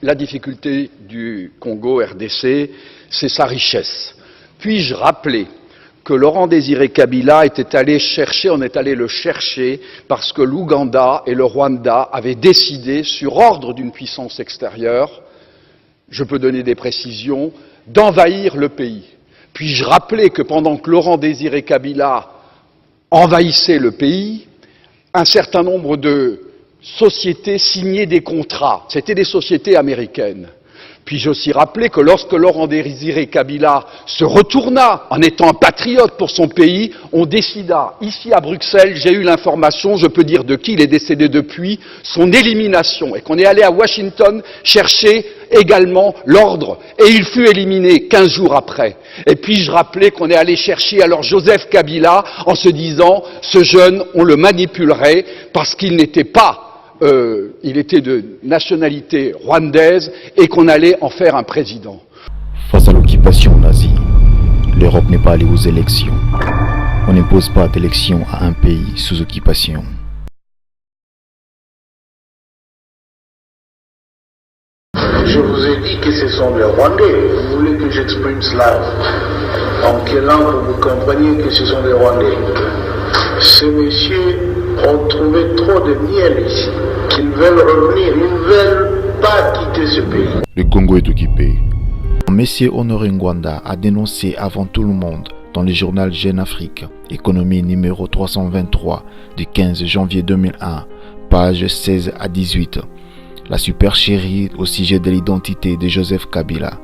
la difficulté du Congo RDC, c'est sa richesse. Puis-je rappeler que Laurent Désiré Kabila on est allé le chercher parce que l'Ouganda et le Rwanda avaient décidé, sur ordre d'une puissance extérieure, je peux donner des précisions, d'envahir le pays. Puis-je rappeler que pendant que Laurent Désiré Kabila envahissait le pays, un certain nombre de sociétés signaient des contrats. C'était des sociétés américaines. Puis-je aussi rappeler que lorsque Laurent Désiré Kabila se retourna en étant un patriote pour son pays, on décida, ici à Bruxelles, j'ai eu l'information, je peux dire de qui, il est décédé depuis, son élimination, et qu'on est allé à Washington chercher également l'ordre, et il fut éliminé 15 jours après. Et puis-je rappeler qu'on est allé chercher alors Joseph Kabila en se disant, ce jeune, on le manipulerait parce qu'il n'était pas il était de nationalité rwandaise et qu'on allait en faire un président. Face à l'occupation nazie, l'Europe n'est pas allée aux élections. On n'impose pas d'élections à un pays sous occupation. Je vous ai dit que ce sont les Rwandais. Vous voulez que j'exprime cela en quelle langue vous compreniez que ce sont les Rwandais? Ces messieurs ont trouvé trop de miel ici. Ils veulent revenir, ils ne veulent pas quitter ce pays. Le Congo est occupé. Monsieur Honoré Ngwanda a dénoncé avant tout le monde dans le journal Jeune Afrique, économie numéro 323 du 15 janvier 2001, pages 16 à 18, la supercherie au sujet de l'identité de Joseph Kabila.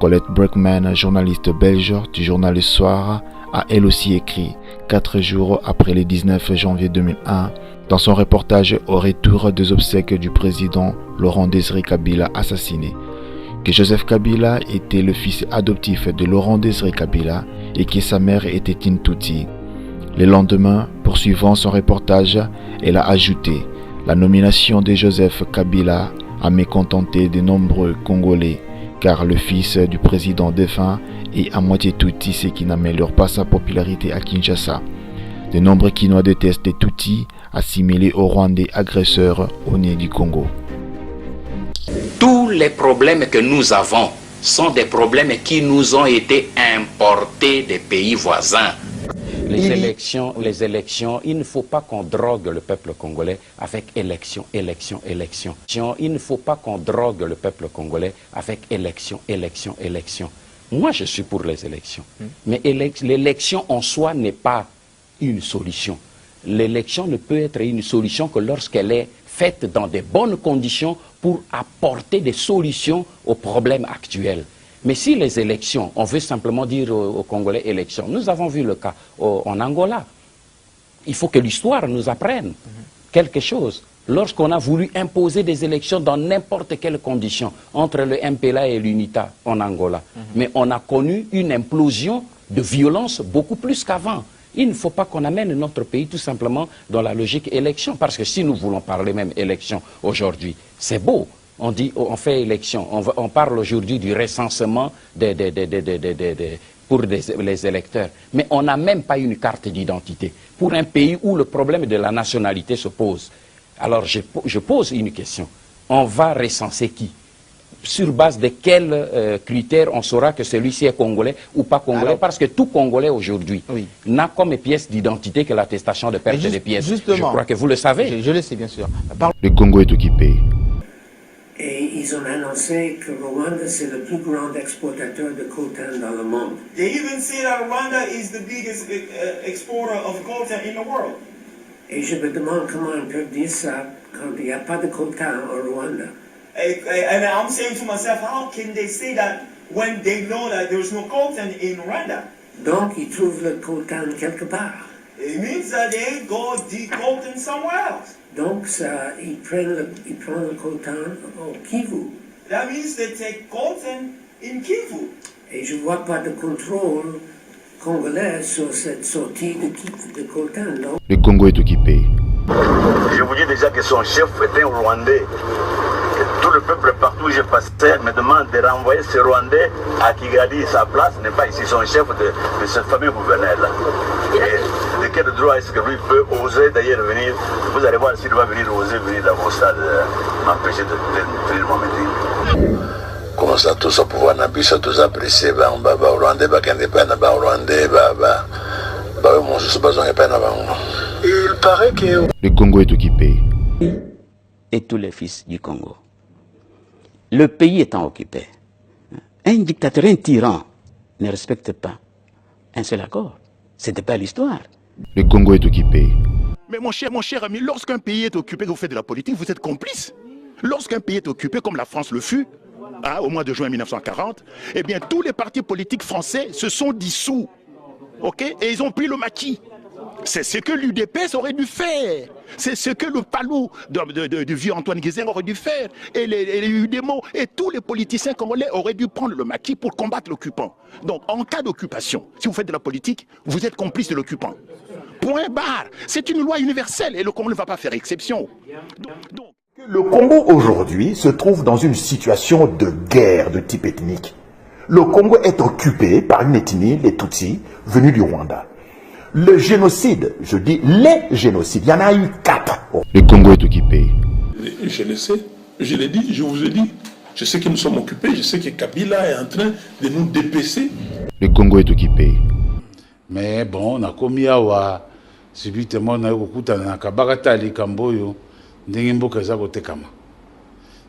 Colette Breckman, journaliste belge du journal Le Soir, a elle aussi écrit 4 jours après le 19 janvier 2001 dans son reportage au retour des obsèques du président Laurent Désiré Kabila assassiné, que Joseph Kabila était le fils adoptif de Laurent Désiré Kabila et que sa mère était une Tutsi. Le lendemain, poursuivant son reportage, elle a ajouté « La nomination de Joseph Kabila a mécontenté de nombreux Congolais, car le fils du président défunt est à moitié Tutsi, ce qui n'améliore pas sa popularité à Kinshasa. De nombreux Kinois détestent les Tutsis, assimilés aux Rwandais agresseurs au nez du Congo. » Tous les problèmes que nous avons sont des problèmes qui nous ont été importés des pays voisins. Les élections, il ne faut pas qu'on drogue le peuple congolais avec élection. Il ne faut pas qu'on drogue le peuple congolais avec élection. Moi, je suis pour les élections. Mais l'élection en soi n'est pas une solution. L'élection ne peut être une solution que lorsqu'elle est faite dans de bonnes conditions pour apporter des solutions aux problèmes actuels. Mais si les élections, on veut simplement dire aux Congolais élections, nous avons vu le cas en Angola. Il faut que l'histoire nous apprenne quelque chose. Lorsqu'on a voulu imposer des élections dans n'importe quelle condition entre le MPLA et l'UNITA en Angola, mais on a connu une implosion de violence beaucoup plus qu'avant. Il ne faut pas qu'on amène notre pays tout simplement dans la logique élection, parce que si nous voulons parler même élection aujourd'hui, c'est beau. On dit, on fait élection, on parle aujourd'hui du recensement pour les électeurs. Mais on n'a même pas une carte d'identité pour un pays où le problème de la nationalité se pose. Alors je pose une question. On va recenser qui? Sur base de quels critères on saura que celui-ci est congolais ou pas congolais? Alors, parce que tout Congolais aujourd'hui n'a comme pièce d'identité que l'attestation de perte des pièces. Justement, je crois que vous le savez. Je le sais bien sûr. Le Congo est occupé. Et ils ont annoncé que Rwanda, c'est le plus grand exportateur de coltan dans le monde. They even say that Rwanda is the biggest exporter of coltan in the world. Et je me demande comment ils peuvent dire ça quand il n'y a pas de coltan au Rwanda. And I'm saying to myself, how can they say that when they know that there's no coltan in Rwanda? Donc, ils trouvent le coltan quelque part. It means that they go dig coltan somewhere else. Donc, ça, ils prennent le coltan au Kivu. That means they take coltan in Kivu. Et je ne vois pas de contrôle congolais sur cette sortie de coltan. Donc. Le Congo est occupé. Je vous dis déjà que son chef était un Rwandais. Que tout le peuple partout où je passais me demande de renvoyer ce Rwandais à Kigali. Sa place n'est pas ici, son chef de ce fameux gouverneur-là. de quel droit est-ce que lui peut oser d'ailleurs venir? Vous allez voir s'il va venir oser venir dans vos stades, m'empêcher de tenir mon meeting. Comment ça, tout ça pouvoir n'abusser, tous apprécier, Rwandais, Rwandais, il paraît que Le Congo est occupé. Et tous les fils du Congo. Le pays étant occupé, un dictateur, un tyran ne respecte pas un seul accord. C'était pas l'histoire. Le Congo est occupé. Mais mon cher ami, lorsqu'un pays est occupé, vous faites de la politique, vous êtes complice. Lorsqu'un pays est occupé, comme la France le fut, au mois de juin 1940, eh bien tous les partis politiques français se sont dissous. Okay? Et ils ont pris le maquis. C'est ce que l'UDPS aurait dû faire. C'est ce que le Palou du vieux Antoine Guézin aurait dû faire. Et les UDEMO et tous les politiciens congolais auraient dû prendre le maquis pour combattre l'occupant. Donc en cas d'occupation, si vous faites de la politique, vous êtes complice de l'occupant. Point barre. C'est une loi universelle et le Congo ne va pas faire exception. Le Congo aujourd'hui se trouve dans une situation de guerre de type ethnique. Le Congo est occupé par une ethnie, les Tutsis, venus du Rwanda. Le génocide, je dis les génocides, il y en a eu 4. Le Congo est occupé. Je le sais, je l'ai dit, je vous ai dit. Je sais que nous sommes occupés, je sais que Kabila est en train de nous dépecer. Le Congo est occupé. Mais bon, on a commis à subitement na yokuta na kabakata likamboyo ndenge mboka eza kotekama.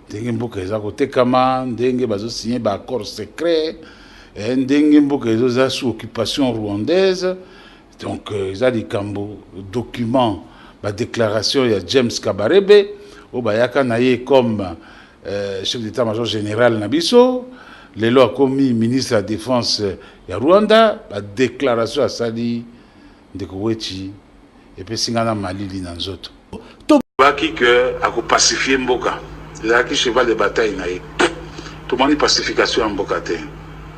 Ndenge mboka eza kotekama, ndenge bazo signer ba accord secret, ndenge mboka eza sous occupation rwandaise. Donc eza likambo document ba déclaration ya James Kabarebe o bayaka na ye comme chef d'état-major général na biso, lelo a commis ministre de la défense ya Rwanda, ba déclaration asali ndeko wechi et puis singana malili na nzoto. Baki que a ko pacifier mboka. Là qui cheval de bataille na ye. Tout moni pacification mboka te.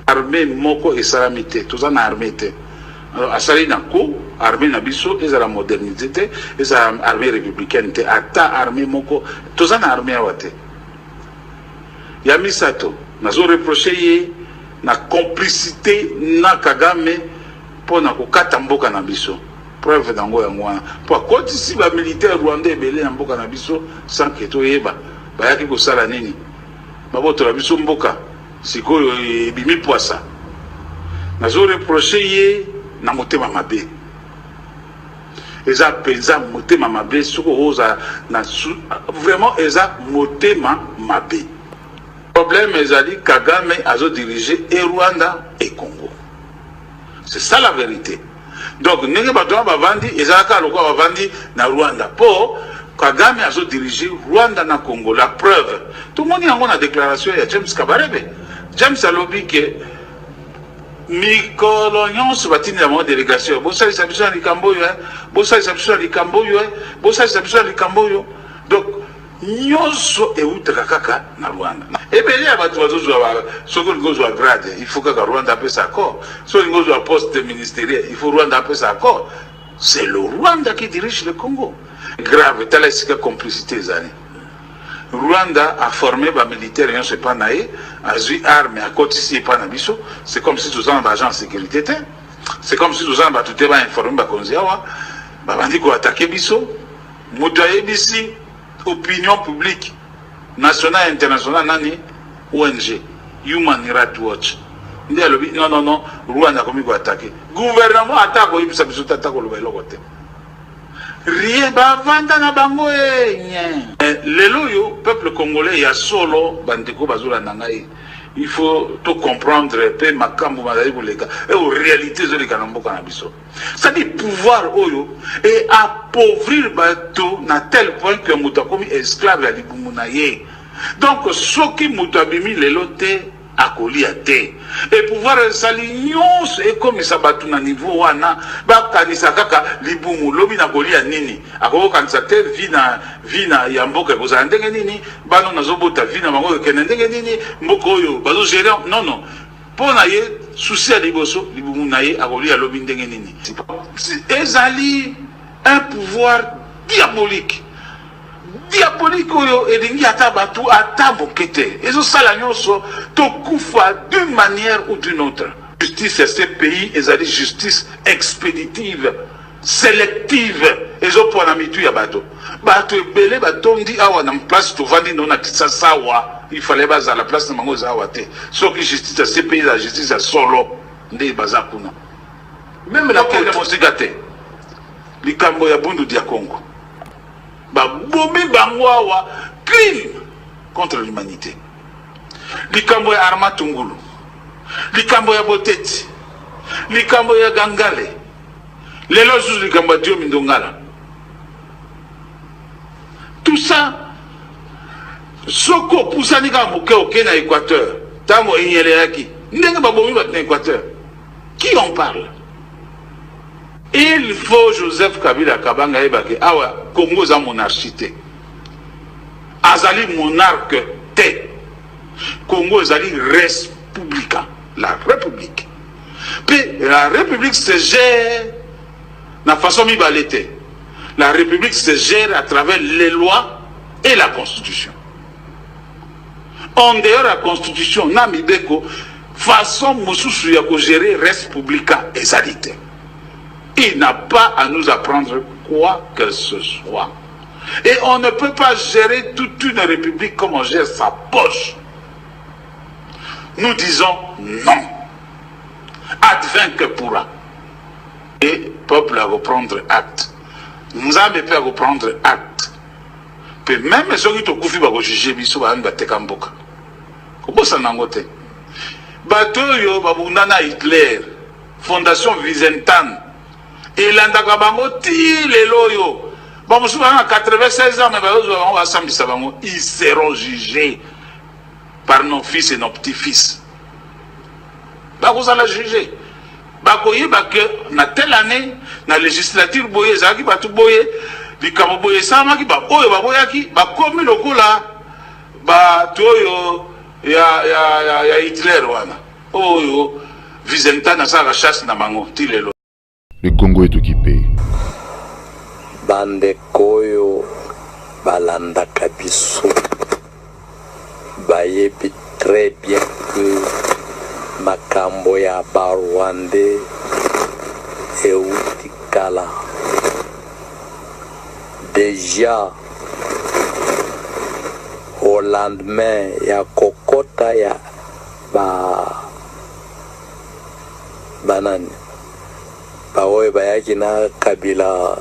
Armée moko et salamité, tout ça na armée te. Asali na ko armée na biso et la modernité et ça armée républicaine te ata armée moko tout ça na armée awate. Ya misato nazo reprocher ye na complicité na Kagame pour na kokata mboka na biso. Preuve dango ya ngwana. Pour quoi ici ba militaire rwandais belé na mboka na biso sans que to yeba bayaki ko sala nini. Baboto la biso mboka sikoyo bimi poisa. Nazo reprocher ye na motema mabe. Eza penza motema mabe soko oza na vraiment eza motema mabe. Problème ezali Kagame azo diriger et Rwanda et Congo. C'est ça la vérité. Donc nenge bato bavandi ezalaka lokwa bavandi na Rwanda po Kagame azo diriger Rwanda na Congo. La preuve tout le monde yango na déclaration ya James Kabarebe. James alobi ke mikolo nyonso batini ya mwa délégation bosalisa biso na likambo oyo bosalisa biso na likambo oyo bosalisa biso na likambo oyo. Donc nyonso eutaka kaka na Rwanda. Ebele ya bato bazozwa soko ngozwa grade il faut que Rwanda apesa accord. Soko ngozwa poste ministériel il faut Rwanda apesa accord. C'est le Rwanda qui dirige le Congo. Grave tala sika complicité zani. Rwanda a formé ba militaire yon se pas naé, a zui arme a kotisi pas na biso, c'est comme si tous en agent de sécurité. C'est comme si tous en ba tout ba informé ba konziawa, ba bandi ko attaquer biso, motaye bisi opinion publique nationale internationale nani ONG Human Rights Watch. Non, Rwanda a commis ko attaquer. Gouvernement attaque ko ibisa biso attaque ko lo kote. Rien bavanda na bango lelo yo peuple congolais ya solo bandeko bazula nangai. Il faut tout comprendre pe makambo mazali koleka et en réalité zoleka na mboka na biso. Ça dit pouvoir oyo et appauvrir bato na tel point que mutu akomi esclave ya libumu na ye. Donc soki mutu abimi lelo te akolia te et pouvoir sali nyonso ekomisa bato na niveau wana bakanisa kaka libumu lobi na kolia nini akokanisa te vina ya mboka ekozala ndenge nini bano nazobota vina bango ekende ndenge nini mboka oyo bazogere non mpo na ye susi ya liboso libumu na ye akolia lobi ndenge nini ezali un pouvoir diabolique oyo elingi ata batu ata bokete ezo sala nyonso to kufa d'une manière ou d'une autre. Justice à ce pays ezali justice expéditive, sélective ezopona mitu ya bato bato ebele batondi awa na place tovandi no na Kinshasa wa il fallait baza la place na mango za awa te soki justice ya CPI la justice ya solo nde baza kuna même la kele mosika te likambo ya bundu dia Congo babomi bango awa crime contre l'humanité likambo ya Arma Tungulu likambo ya Boteti likambo ya Gangale lelo sous likambo ya Dio Mindongala. Tout ça soko pusani ka moke oke na Équateur tango enyeleyaki ndenge babomi bat na Équateur qui en parle? Il faut Joseph Kabila Kabanga ebake awa Congo za monarchité azali monarque te Congo azali républicain la république puis la république se gère na façon mibalete. La république se gère à travers les lois et la constitution. En dehors de la constitution, Namibeko, façon Moussousou Yako gérer républicain et salité. Il n'a pas à nous apprendre quoi que ce soit. Et on ne peut pas gérer toute une république comme on gère sa poche. Nous disons non. Advint que pourra. Et le peuple à reprendre acte. Nous avons pu reprendre acte. Puis même ceux qui ont fait des juger, ils sont en train de Kamboka. Comment ça n'a pas été? Bateau, Babundana Hitler, Fondation Vicentan, et l'Andakabango, les loyaux. Bon, souvent à 96 ans, mais ils seront jugés par nos fils et nos petits-fils. Vous allez juger. Bakoye que na telle année na législature boye zaki batu boye likamo boye sama ki ba oyo ba boyaki ba komi lokola ba toyo ya Hitler wana oyo Vicentan na sa chasse na mango tilelo. Le Congo est occupé. Bande koyo balanda kabiso bayebi très bien que makambo ya Barwande eutikala déjà au lendemain ya kokota ya banani baoye bayaki na Kabila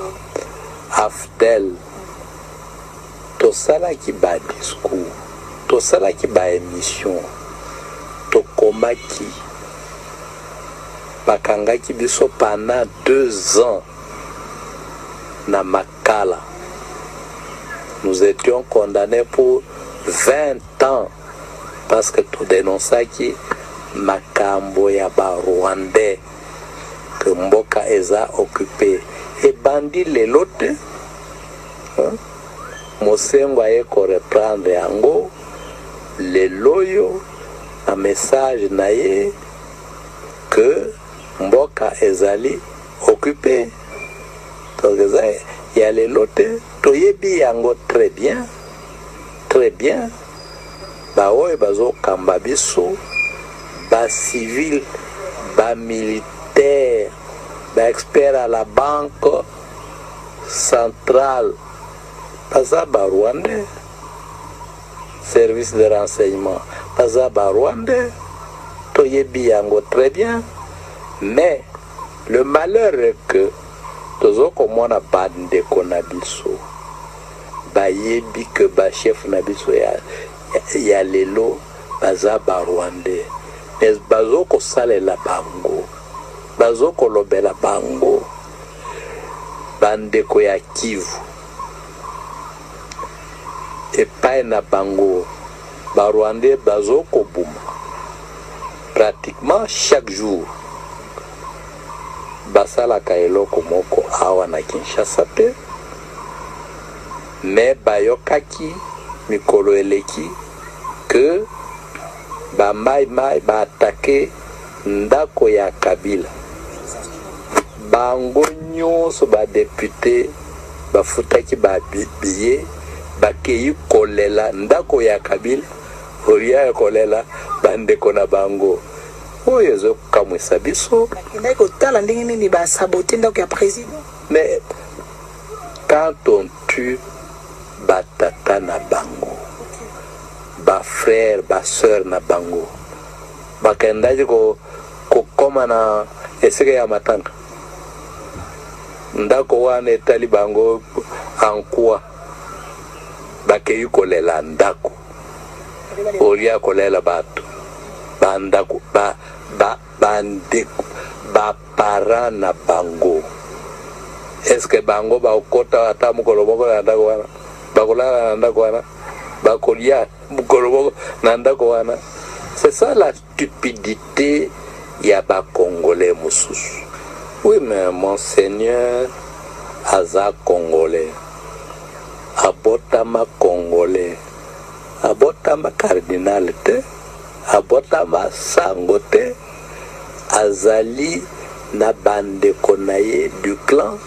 Afdel tosalaki ba discours tosalaki ba émission tokomaki bakangaki biso pendant 2 ans na Makala. Nous étions condamnés pour 20 ans parce que tout dénonçaki makambo ya ba Rwandais que mboka eza occupé et bandi lelote Mosengo aye ko reprendre yango le loyo un message naïe que mboka ezali occupé. Donc il y a les lotes toyebi yango très bien ba oyo bazo kamba biso ba civil ba militaire ba expert à la banque centrale baza ba Rwandais service de renseignement baza ba Rwandais toyebi yango très bien, mais le malheur est que tozo komona bande konabiso bayebi que ba chef nabiso ya lelo baza ba Rwandais, mais bazo ko salela bango bazo ko lobela bango bande ko ya Kivu epai na bango ba Rwandais bazo ko buma pratiquement chaque jour. Basala kaeloko moko awa na Kinshasa te, mais bayokaki mikolo eleki que ba mai ba attaquer ndako ya Kabila. Bango nyonso ba député bafutaki ba biye bakeyi kolela ndako ya Kabila olia kolela bandeko na bango oyo zo kamwisa biso ndako tala ndenge nini ba saboter ndako ya président Mais quand on tue batata na bango, ba frère, ba sœur na bango, ba kendaji ko koma na eseke ya matanga. Ndako wana etali bango ankua bakei kolela ndako olia kolela bato bandako bandeko bapara na bango. Est-ce que bango bakota ata mukolo moko na ndako wana bakolala na ndako wana bakolia mukolo moko na ndako wana? C'est ça la stupidité ya ba Congolais mususu. Oui, mais Monseigneur Aza Congolais, Abotama Congolais, Abotama Cardinal te, Abotama Sangote, Azali Nabande Konaye du clan,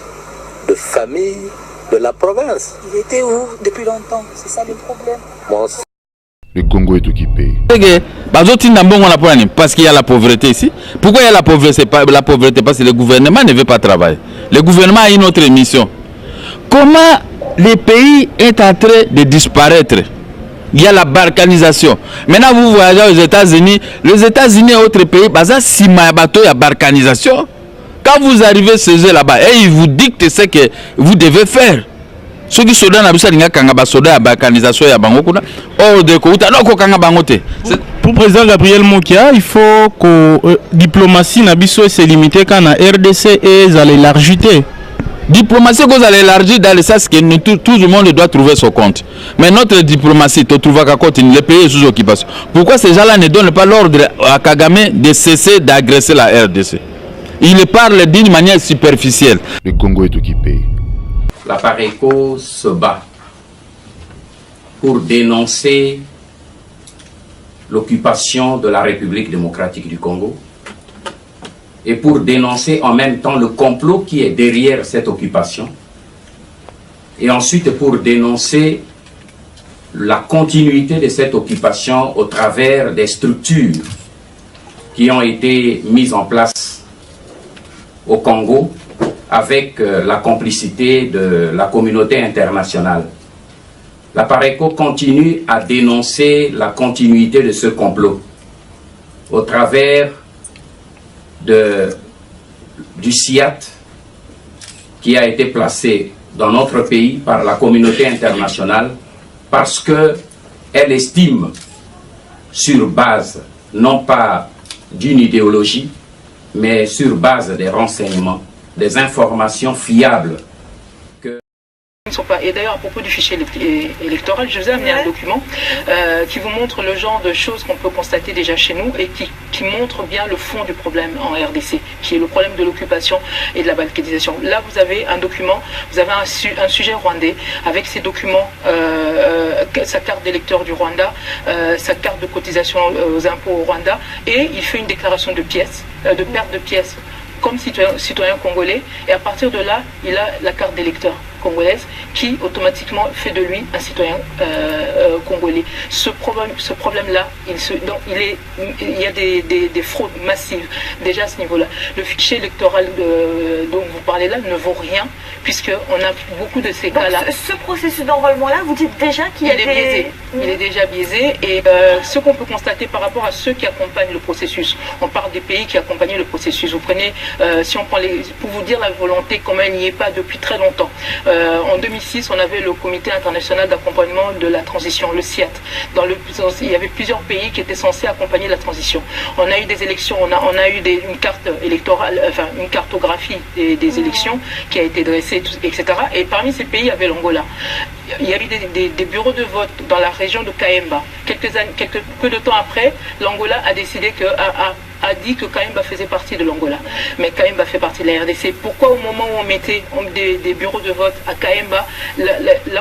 de famille, de la province. Il était où depuis longtemps? C'est ça le problème. Le Congo est occupé. Parce qu'il y a la pauvreté ici. Pourquoi il y a la pauvreté? Parce que le gouvernement ne veut pas travailler. Le gouvernement a une autre mission. Comment le pays est en train de disparaître? Il y a la balkanisation. Maintenant vous voyagez aux États-Unis. Les États-Unis et autres pays, il y a la balkanisation. Quand vous arrivez chez eux là-bas, et ils vous dictent ce que vous devez faire. Ceux qui sont dans la balkanisation, pour le président Gabriel Mokia, il faut que la diplomatie se limite quand la RDC et l'élargité. Diplomatie qu'on a élargi dans le sens que tout le monde doit trouver son compte. Mais notre diplomatie, tu trouves qu'à côté, les pays sous occupation. Pourquoi ces gens-là ne donnent pas l'ordre à Kagame de cesser d'agresser la RDC? Ils parlent d'une manière superficielle. Le Congo est occupé. La Pareco se bat pour dénoncer l'occupation de la République démocratique du Congo et pour dénoncer en même temps le complot qui est derrière cette occupation, et ensuite pour dénoncer la continuité de cette occupation au travers des structures qui ont été mises en place au Congo avec la complicité de la communauté internationale. La Pareco continue à dénoncer la continuité de ce complot au travers du SIAT qui a été placé dans notre pays par la communauté internationale parce qu'elle estime, sur base non pas d'une idéologie, mais sur base des renseignements, des informations fiables. Et d'ailleurs, à propos du fichier électoral, je vous ai amené un document qui vous montre le genre de choses qu'on peut constater déjà chez nous et qui montre bien le fond du problème en RDC, qui est le problème de l'occupation et de la balkanisation. Là, vous avez un document, vous avez un sujet rwandais avec ses documents, sa carte d'électeur du Rwanda, sa carte de cotisation aux impôts au Rwanda, et il fait une déclaration de pièces, de perte de pièces comme citoyen congolais, et à partir de là, il a la carte d'électeur congolaise qui automatiquement fait de lui un citoyen congolais. Ce problème-là, il y a des fraudes massives déjà à ce niveau-là. Le fichier électoral dont vous parlez là ne vaut rien puisqu'on a beaucoup de ces cas-là. Ce processus d'enrôlement-là, vous dites déjà qu'il y a biaisé. Il est déjà biaisé et ce qu'on peut constater par rapport à ceux qui accompagnent le processus, on parle des pays qui accompagnent le processus. Vous prenez, si on prend pour vous dire la volonté, comment elle n'y est pas depuis très longtemps. En 2006, on avait le Comité international d'accompagnement de la transition, le SIAT. Il y avait plusieurs pays qui étaient censés accompagner la transition. On a eu des élections, on a eu une carte électorale, enfin une cartographie des élections qui a été dressée, etc. Et parmi ces pays, il y avait l'Angola. Il y a eu des bureaux de vote dans la région de Kaemba. Peu de temps après, l'Angola a décidé a dit que Kaemba faisait partie de l'Angola. Mais Kaemba fait partie de la RDC. Pourquoi au moment où on mettait des bureaux de vote à Kaemba,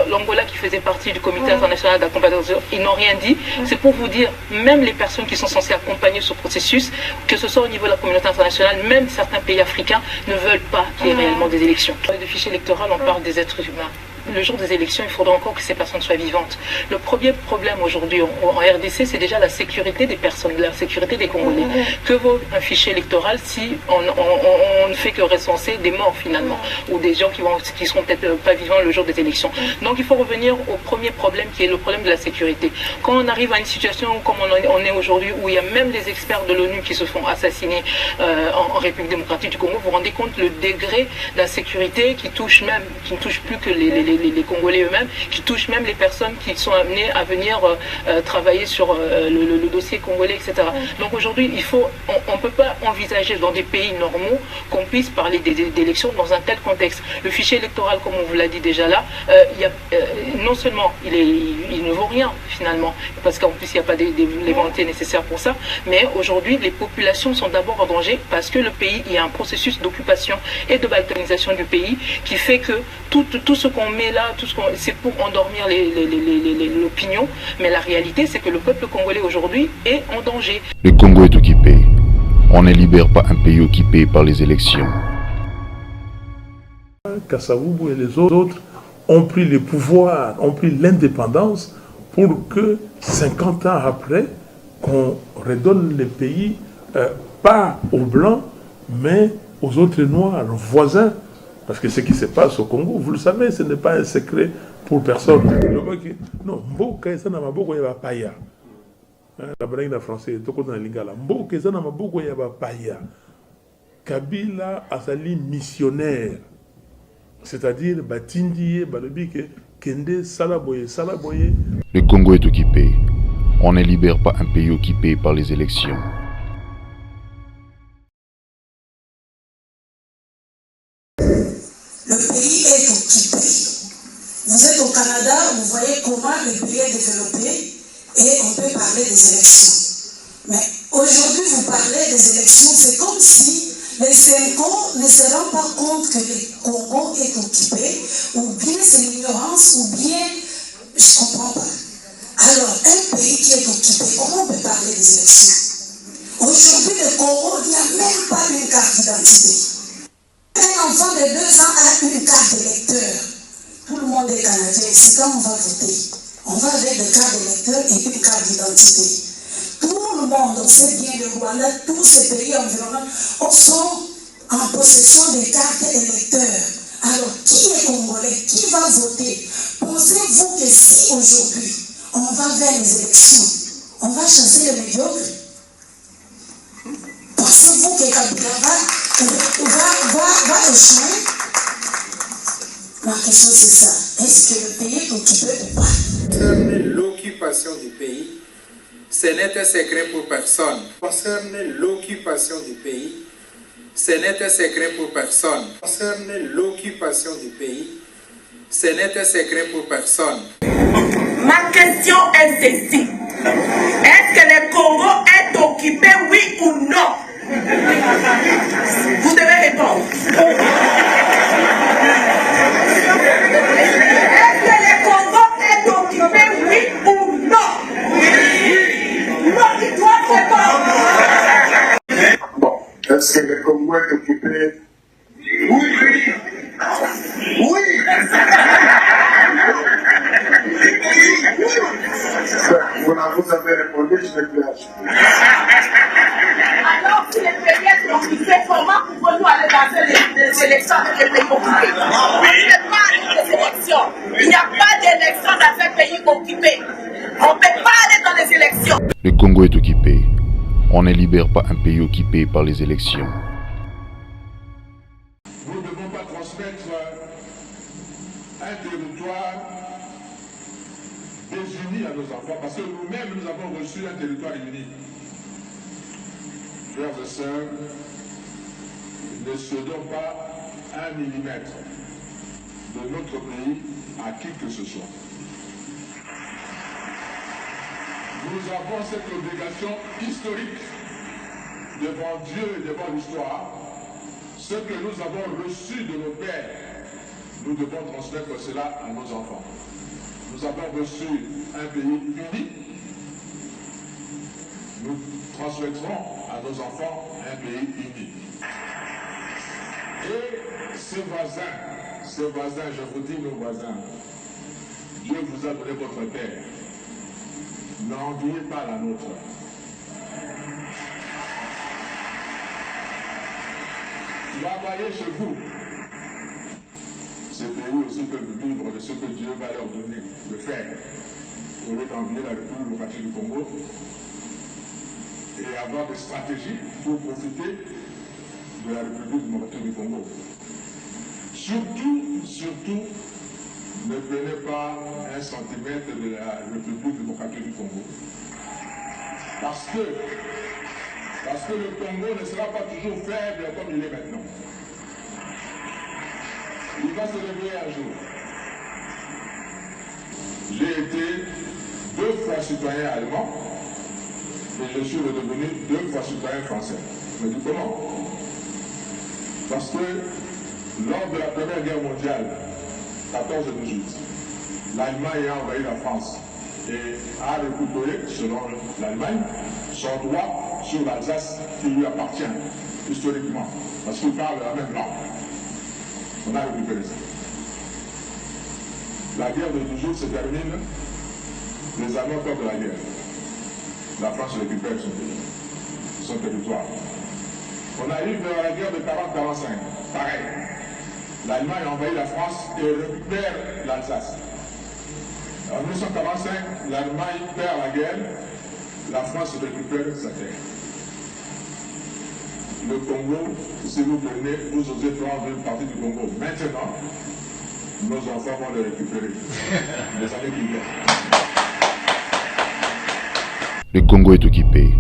l'Angola qui faisait partie du Comité international d'accompagnement, ils n'ont rien dit? C'est pour vous dire, même les personnes qui sont censées accompagner ce processus, que ce soit au niveau de la communauté internationale, même certains pays africains ne veulent pas qu'il y ait réellement des élections. Dans le fichier électoral, on parle des êtres humains. le jour des élections, il faudra encore que ces personnes soient vivantes. Le premier problème aujourd'hui en RDC, c'est déjà la sécurité des personnes, la sécurité des Congolais. Que vaut un fichier électoral si on ne fait que recenser des morts finalement, ou des gens qui seront peut-être pas vivants le jour des élections. Donc il faut revenir au premier problème qui est le problème de la sécurité. Quand on arrive à une situation comme on est aujourd'hui, où il y a même des experts de l'ONU qui se font assassiner en République démocratique du Congo, vous vous rendez compte le degré d'insécurité qui ne touche plus que les Congolais eux-mêmes, qui touche même les personnes qui sont amenées à venir travailler sur le dossier congolais, etc. Donc aujourd'hui, on ne peut pas envisager dans des pays normaux qu'on puisse parler d'élections dans un tel contexte. Le fichier électoral, comme on vous l'a dit déjà là, non seulement il ne vaut rien finalement, parce qu'en plus il n'y a pas les volontés nécessaires pour ça, mais aujourd'hui les populations sont d'abord en danger parce que le pays, il y a un processus d'occupation et de balkanisation du pays qui fait que tout ce qu'on met là, c'est pour endormir l'opinion, mais la réalité c'est que le peuple congolais aujourd'hui est en danger. Le Congo est occupé. On ne libère pas un pays occupé par les élections. Kasavubu et les autres ont pris le pouvoir, ont pris l'indépendance pour que 50 ans après, qu'on redonne le pays, pas aux Blancs, mais aux autres Noirs voisins. Parce que ce qui se passe au Congo, vous le savez, ce n'est pas un secret pour personne. Non, Mboka eza na maboko ya bapaya. La blague na français, toko na lingala. Mboka eza na maboko ya bapaya. Kabila azali missionnaire. C'est-à-dire, batindie, balobike, kende, salaboye, salaboye. Le Congo est occupé. On ne libère pas un pays occupé par les élections. Le pays est occupé. Vous êtes au Canada, vous voyez comment le pays est développé et on peut parler des élections. Mais aujourd'hui, vous parlez des élections, c'est comme si les 5 ans ne se rendent pas compte que le Congo est occupé, ou bien c'est l'ignorance, ou bien je ne comprends pas. Alors, un pays qui est occupé, comment on peut parler des élections? Aujourd'hui, le Congo n'a même pas une carte d'identité. Un enfant de 2 ans a une carte d'électeur. Tout le monde est canadien ici. Quand on va voter, on va avec des cartes d'électeur et une carte d'identité. Tout le monde, on sait bien le Rwanda, tous ces pays environnants sont en possession des cartes électeurs. Alors, qui est congolais? Qui va voter? Pensez-vous que si aujourd'hui, on va vers les élections, on va chasser les médiocres? Pensez-vous que Kabila va échouer? Ma question c'est ça. Est-ce que le pays est occupé ou pas? L'occupation du pays, ce n'est un secret pour personne. Concerne l'occupation du pays, ce n'est un secret pour personne. Concerne l'occupation du pays, ce n'est un secret pour personne. Ma question est celle-ci. Est-ce que le Congo est occupé, oui ou non? Vous devez répondre. Est-ce que le Congo est occupé, oui ou non? Oui. Non, il doit répondre. Bon, est-ce que le Congo est occupé? Oui. Oui. Vous avez répondu, je vais plus agir. Alors, si les pays est occupé, comment pouvons-nous aller dans les élections avec les pays occupés? On ne peut pas aller dans les élections. Il n'y a pas d'élection dans un pays occupé. On ne peut pas aller dans les élections. Le Congo est occupé. On ne libère pas un pays occupé par les élections. Nous ne devons pas transmettre un territoire désuni à nos enfants, parce que nous-mêmes, nous avons reçu un territoire uni. Frères et sœurs, ne cédons pas 1 millimètre de notre pays à qui que ce soit. Nous avons cette obligation historique devant Dieu et devant l'histoire. Ce que nous avons reçu de nos pères, nous devons transmettre cela à nos enfants. Nous avons reçu un pays uni. Nous transmettrons à nos enfants un pays uni. Et ses voisins, Ces voisins, je vous dis, nos voisins, Dieu vous a donné votre terre. N'enviez pas la nôtre. Travaillez chez vous. Ces pays aussi peuvent vivre de ce que Dieu va leur donner de faire. Au lieu d'envier la République démocratique du Congo et avoir des stratégies pour profiter de la République démocratique du Congo. Surtout, ne prenez pas un centimètre de la République démocratique du Congo. Parce que le Congo ne sera pas toujours faible comme il est maintenant. Il va se réveiller un jour. J'ai été 2 fois citoyen allemand et je suis redevenu 2 fois citoyen français. Mais du comment? Parce que lors de la Première Guerre mondiale, 14-18, l'Allemagne a envahi la France et a récupéré, selon l'Allemagne, son droit sur l'Alsace qui lui appartient historiquement, parce qu'il parle la même langue. On a récupéré ça. La guerre de 18 se termine, les Allemands perdent la guerre. La France récupère son territoire. On arrive à la guerre de 40-45, pareil. L'Allemagne envahit la France et récupère l'Alsace. En 1945, l'Allemagne perd la guerre, la France récupère sa terre. Le Congo, si vous venez, vous osez prendre une partie du Congo. Maintenant, nos enfants vont le récupérer. Les années qui viennent. Le Congo est occupé.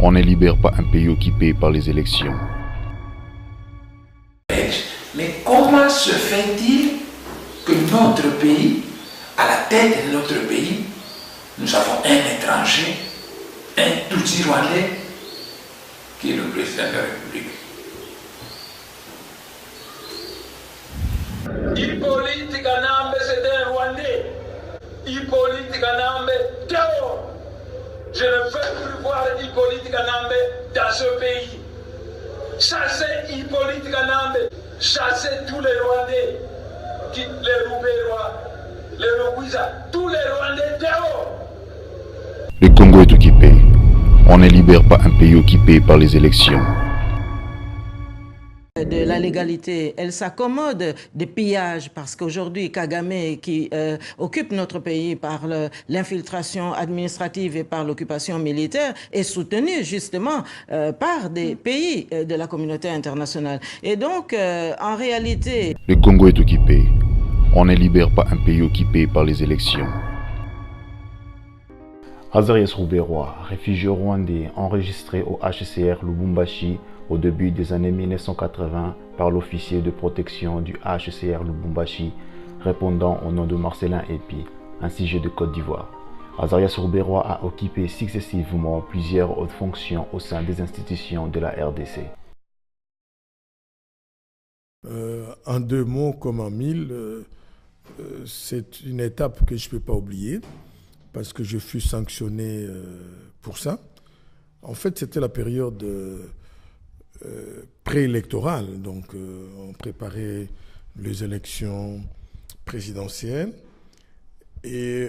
On ne libère pas un pays occupé par les élections. Mais comment se fait-il que notre pays, à la tête de notre pays, nous avons un étranger, un Tutsi rwandais, qui est le président de la République? Hippolyte Kanambe, c'est un Rwandais. Hippolyte Kanambe, dehors. Je ne veux plus voir Hippolyte Kanambe dans ce pays. Chassez Hippolyte Kanambe, chassez tous les Rwandais, les Rouberois, les Rwisa, tous les Rwandais dehors. Le Congo est occupé. On ne libère pas un pays occupé par les élections. De la légalité, elle s'accommode des pillages parce qu'aujourd'hui Kagame qui occupe notre pays par l'infiltration administrative et par l'occupation militaire est soutenu justement par des pays de la communauté internationale. Et donc en réalité... Le Congo est occupé. On ne libère pas un pays occupé par les élections. Azarias Rouberois, réfugié rwandais enregistré au HCR Lubumbashi au début des années 1980 par l'officier de protection du HCR Lubumbashi, répondant au nom de Marcelin Epi, un sujet de Côte d'Ivoire. Azarias Rouberois a occupé successivement plusieurs hautes fonctions au sein des institutions de la RDC. En 2 mots comme en 1000, c'est une étape que je ne peux pas oublier parce que je fus sanctionné pour ça. En fait, c'était la période préélectorale, donc on préparait les élections présidentielles et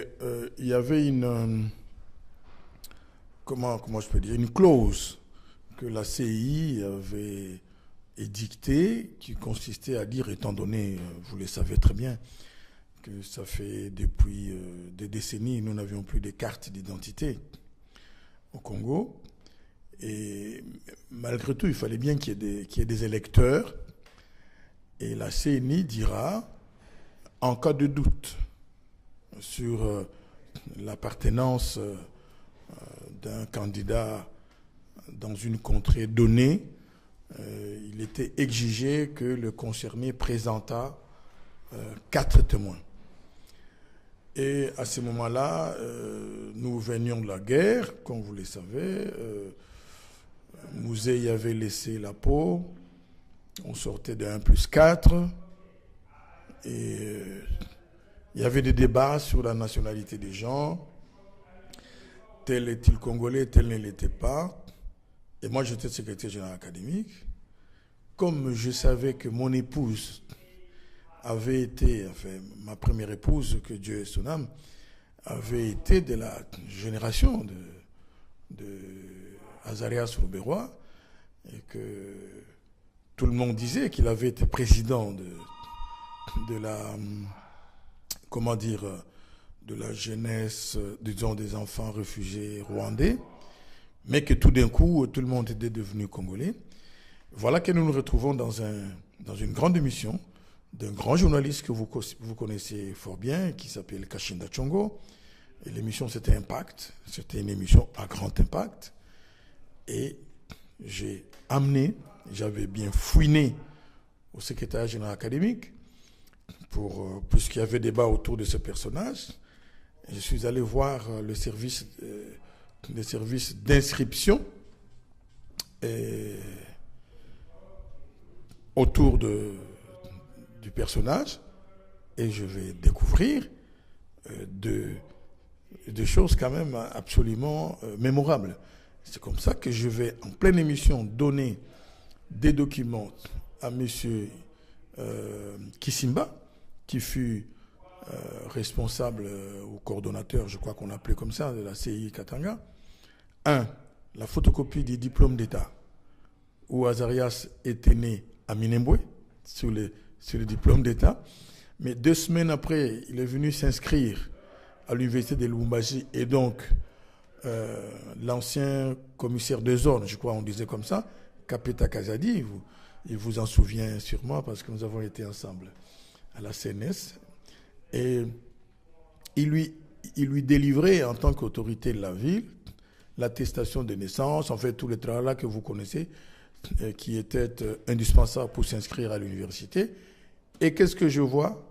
il y avait une comment je peux dire, une clause que la CI avait édictée qui consistait à dire, étant donné, vous le savez très bien, que ça fait depuis des décennies, nous n'avions plus de cartes d'identité au Congo. Et malgré tout, il fallait bien qu'il y ait des électeurs. Et la CENI dira, en cas de doute sur l'appartenance d'un candidat dans une contrée donnée, il était exigé que le concerné présentât 4 témoins. Et à ce moment-là, nous venions de la guerre, comme vous le savez. Mouzé y avait laissé la peau. On sortait de 1+4. Et il y avait des débats sur la nationalité des gens. Tel est-il congolais, tel ne l'était pas. Et moi, j'étais secrétaire général académique. Comme je savais que mon épouse avait été, enfin, ma première épouse, que Dieu ait son âme, avait été de la génération de Azarias Rouberois, et que tout le monde disait qu'il avait été président de la, comment dire, de la jeunesse, disons, des enfants réfugiés rwandais, mais que tout d'un coup, tout le monde était devenu congolais. Voilà que nous nous retrouvons dans une grande émission d'un grand journaliste que vous connaissez fort bien, qui s'appelle Kashinda Tchongo. Et l'émission, c'était Impact. C'était une émission à grand impact. Et j'avais bien fouiné au secrétariat général académique, puisqu'il y avait débat autour de ce personnage. Et je suis allé voir le service d'inscription autour du personnage, et je vais découvrir des choses quand même absolument mémorables. C'est comme ça que je vais, en pleine émission, donner des documents à M. Kisimba, qui fut responsable ou coordonnateur, je crois qu'on appelait comme ça, de la CI Katanga. La photocopie du diplôme d'État, où Azarias était né à Minembwe, sur le diplôme d'État. Mais 2 semaines après, il est venu s'inscrire à l'université de Lubumbashi, et donc l'ancien commissaire de zone, je crois on disait comme ça, Kapeta Kazadi, il vous en souvient sûrement parce que nous avons été ensemble à la CNS, et il lui délivrait en tant qu'autorité de la ville l'attestation de naissance, en fait tout le travail là que vous connaissez, qui était indispensable pour s'inscrire à l'université. Et qu'est-ce que je vois?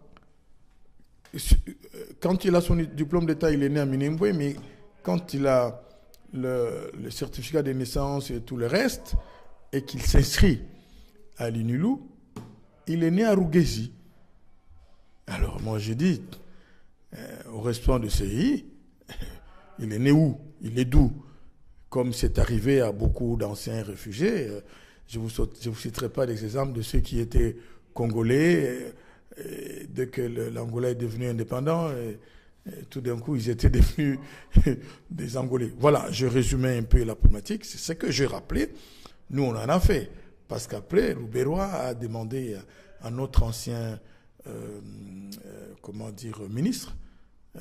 Quand il a son diplôme d'État, il est né à Minembwe, mais quand il a le certificat de naissance et tout le reste, et qu'il s'inscrit à l'UNILU, il est né à Rugezi. Alors moi je dis au responsable de CI, il est né où? Il est d'où? Comme c'est arrivé à beaucoup d'anciens réfugiés, je ne vous citerai pas des exemples de ceux qui étaient congolais, dès que l'Angola est devenu indépendant, tout d'un coup, ils étaient devenus des Angolais. Voilà, je résumais un peu la problématique. C'est ce que j'ai rappelé. Nous, on en a fait. Parce qu'après, Rouberois a demandé à notre ancien ministre,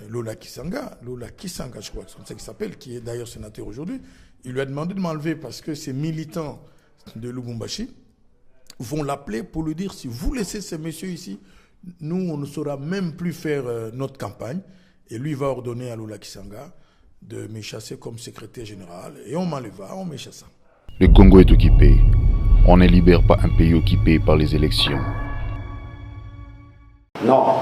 Lola Kisanga, je crois que c'est comme ça qu'il s'appelle, qui est d'ailleurs sénateur aujourd'hui, il lui a demandé de m'enlever parce que ces militants de Lubumbashi vont l'appeler pour lui dire: si vous laissez ces messieurs ici, nous, on ne saura même plus faire notre campagne. Et lui va ordonner à Lola Kisanga de me chasser comme secrétaire général. Et on m'enleva, on me chassa. Le Congo est occupé. On ne libère pas un pays occupé par les élections. Non,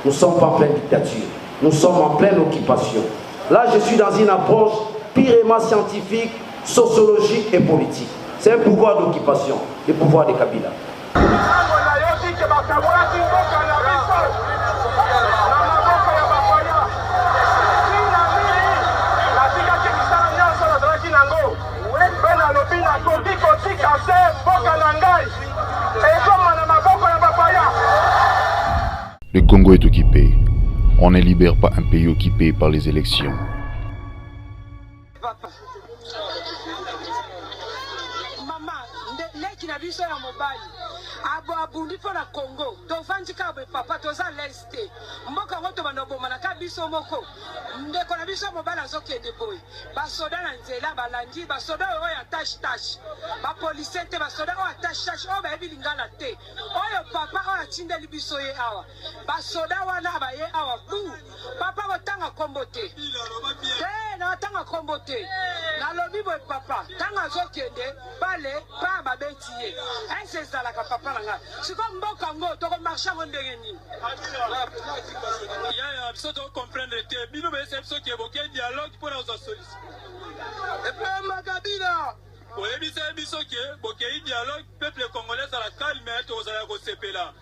nous ne sommes pas en pleine dictature. Nous sommes en pleine occupation. Là, je suis dans une approche purement scientifique, sociologique et politique. C'est un pouvoir d'occupation, le pouvoir de Kabila. Le Congo est occupé. On ne libère pas un pays occupé par les élections. abundi mpona Congo tovandi kabwe papa toza leste mboka ngo tobandoboma na kabiso moko ndeko na biso mobala azokende boye basoda na nzela balandi basoda oyo atashe bapolisie te basoda oyo atashe oyo bayebi lingala te oyo papa oyo atindeli biso ye awa basoda wana baye awa bu papa kotanga kombo te na tanga kombo te nalobi boye papa tanga azokende bale pa babeti ye ese ezalaka papa na ngai siko mboka ngo tokomarche yango ndenge nini yaya biso tocomprendre te bino bese biso keboke dialogue mpona kozwa solution epe makabila oyebisa biso ke bokei dialogue peuple congolais ezala calme tokozala kosepela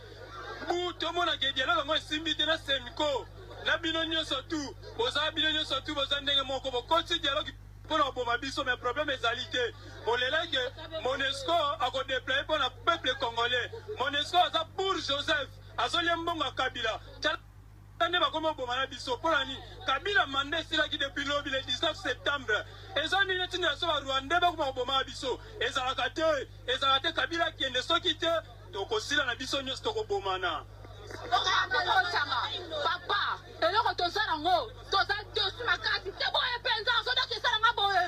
bu tomonake dialogue yango esimbi te na semiko na bino nyonso tu bozala bino nyonso tu boza ndenge moko bokoti dialogue mpona koboma biso mais problème ezali te bolelake monesco akodeploye mpona peuple congolais monesco aza pour Joseph azolia mbongo Kabila tande bakoma bomana biso polani Kabila mande sila ki depuis le 19 septembre ezoni netina so ba Rwanda bakoma bomana biso ezalaka te Kabila qui ne soki te tokosila na biso nyos tokobomana papa eloko tozala ngo toza desu makasi te boye penza azodoki esala nga boye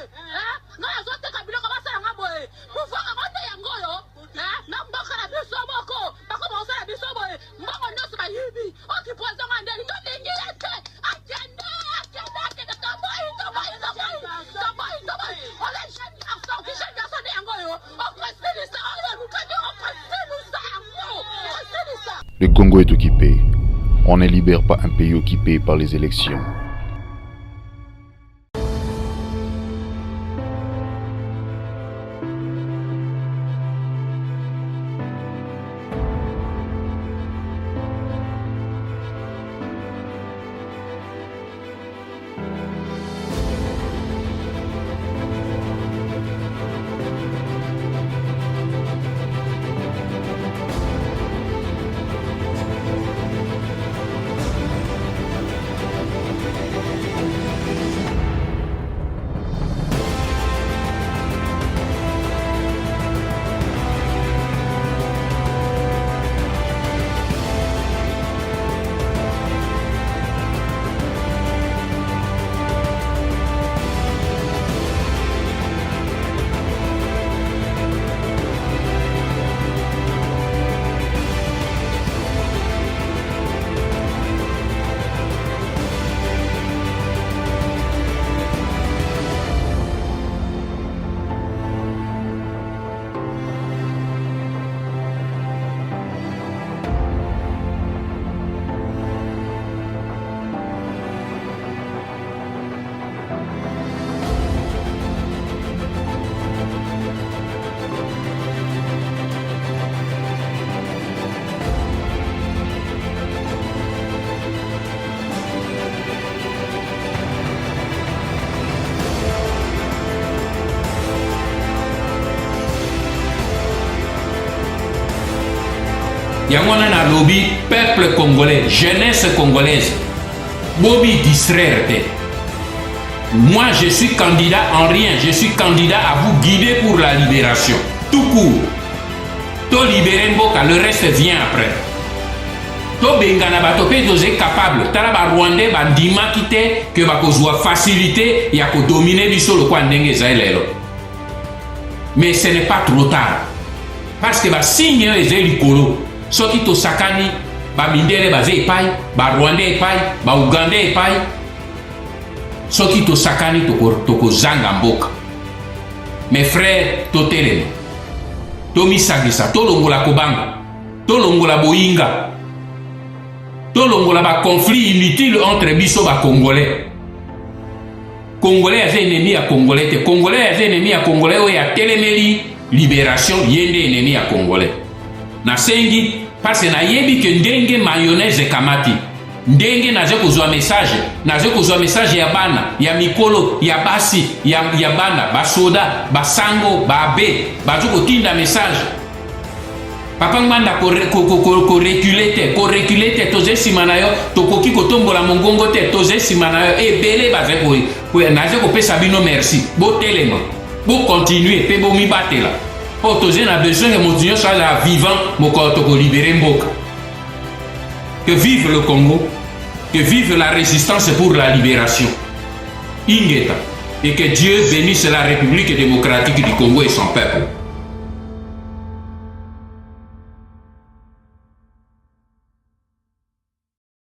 ngai azoteka biloko basala nga boye pouvoir akote yango yo na mboka na biso moko bakoma kosala biso boye mbongo nyonso bayibi okipoezanga ndeni tolingi ete akende toboyi ole jeune garçon nde yango yo okosilisa olukaki okosilisa yango okosilisa. Le Congo est occupé. On ne libère pas un pays occupé par les élections. Yangona na lobby, peuple congolais, jeunesse congolaise, Bobi distraire. Moi je suis candidat en rien, je suis candidat à vous guider pour la libération. Tout court. To libérer Mboka, le reste vient après. To bengana bato pe dosé capable, tala ba Rwandais ba ndima kite que ba kozwa facilité ya ko dominer biso le kwa ndenge zaelelo. Mais ce n'est pas trop tard. Parce que ba signe ezeli likolo. Soki to sakani ba mindele ba ze epai, ba Rwandais epai, ba Ugandais epai. Soki to sakani toko zanga mboka. Mes frères, to telema. To misagisa, to longola kobanga. To longola boinga. To longola ba conflit inutile entre biso ba Congolais. Congolais a ennemi à Congolais, te Congolais a ennemi à Congolais, ou ya telemeli libération yende ennemi à Congolais. Na sengi parce na yebi ke ndenge mayonnaise kamati. Ndenge naze kozwa message ya bana, ya mikolo, ya basi, ya bana, basoda, basango, babe, bazo kotinda message. Papa nganda ko reculer te toze simana yo tokoki kotombola mongongo te toze simana yo ebele baze ko naze ko pesa bino merci bo telema bo continuer pe bo mi batela po toze na besoin que motinyo soit la vivant moko toko libérer mboka. Que vive le Congo, que vive la résistance pour la libération. Ingeta, et que Dieu bénisse la République démocratique du Congo et son peuple.